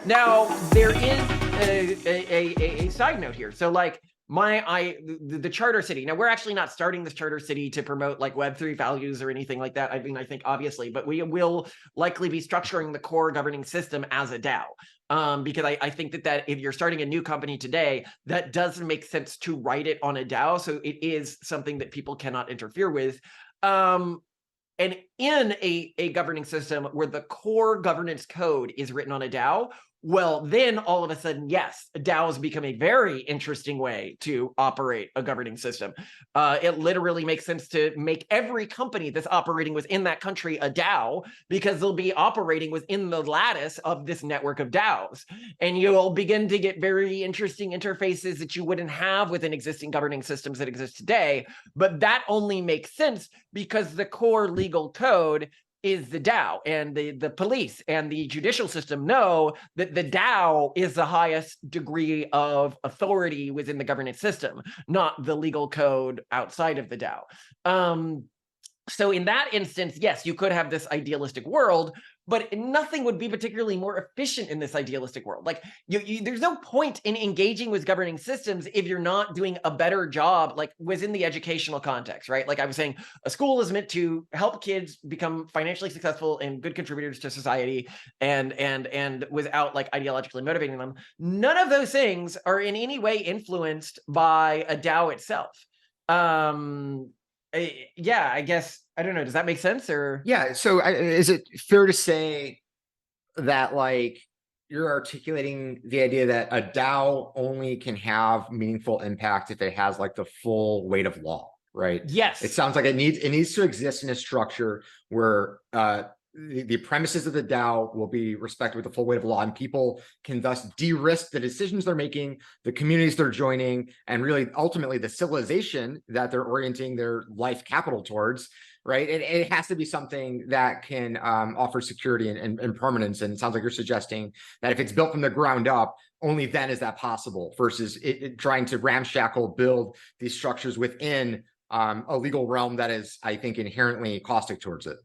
Now, there is a side note here. So like the charter city. Now, we're actually not starting this charter city to promote like Web3 values or anything like that. I mean, I think obviously, but we will likely be structuring the core governing system as a DAO. Because I think that if you're starting a new company today, that doesn't make sense to write it on a DAO. So it is something that people cannot interfere with. And in a governing system where the core governance code is written on a DAO, well, then all of a sudden, yes, DAOs become a very interesting way to operate a governing system. It literally makes sense to make every company that's operating within that country a DAO, because they'll be operating within the lattice of this network of DAOs. And you'll begin to get very interesting interfaces that you wouldn't have within existing governing systems that exist today. But that only makes sense because the core legal code is the DAO, and the police and the judicial system know that the DAO is the highest degree of authority within the governance system, not the legal code outside of the DAO. So in that instance, yes, you could have this idealistic world, but nothing would be particularly more efficient in this idealistic world. Like there's no point in engaging with governing systems if you're not doing a better job, like within the educational context, right? Like I was saying, a school is meant to help kids become financially successful and good contributors to society, and without like ideologically motivating them. None of those things are in any way influenced by a DAO itself. Yeah, I guess, I don't know. Does that make sense? Or yeah, so is it fair to say that like you're articulating the idea that a DAO only can have meaningful impact if it has like the full weight of law, right? yes, It sounds like it needs to exist in a structure where the premises of the DAO will be respected with the full weight of law, and people can thus de-risk the decisions they're making, the communities they're joining, and really ultimately the civilization that they're orienting their life capital towards, right? It has to be something that can offer security and permanence. And it sounds like you're suggesting that if it's built from the ground up, only then is that possible, versus it trying to ramshackle build these structures within a legal realm that is, I think, inherently caustic towards it.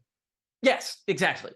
yes, exactly.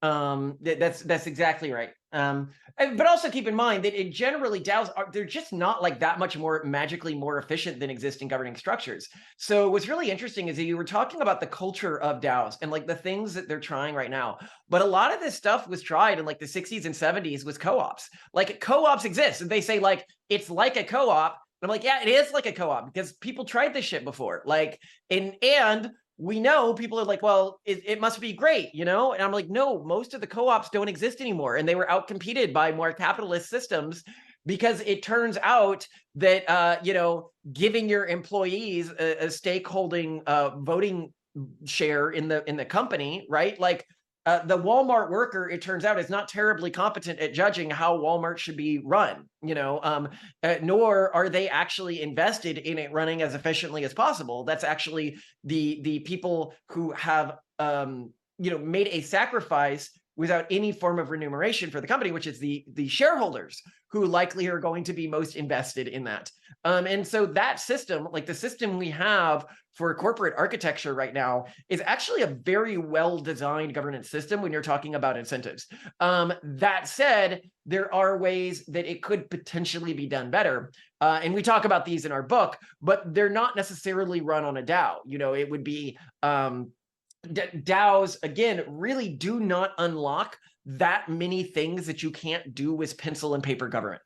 That's exactly right. But also keep in mind that generally DAOs they're just not like that much more magically more efficient than existing governing structures. So what's really interesting is that you were talking about the culture of DAOs and like the things that they're trying right now. But a lot of this stuff was tried in like the 60s and 70s with co-ops. Like co-ops exist, and they say like it's like a co-op. And I'm like, yeah, it is like a co-op because people tried this shit before. Like, and we know people are like, well, it must be great, you know? And I'm like, no, most of the co-ops don't exist anymore. And they were outcompeted by more capitalist systems, because it turns out that, giving your employees a stakeholding voting share in the company, right? Like the Walmart worker, it turns out, is not terribly competent at judging how Walmart should be run, nor are they actually invested in it running as efficiently as possible. That's actually the people who have, made a sacrifice without any form of remuneration for the company, which is the shareholders, who likely are going to be most invested in that. And so that system, like the system we have for corporate architecture right now, is actually a very well-designed governance system when you're talking about incentives. That said, there are ways that it could potentially be done better. And we talk about these in our book, but they're not necessarily run on a DAO. It would be DAOs, again, really do not unlock that many things that you can't do with pencil and paper government.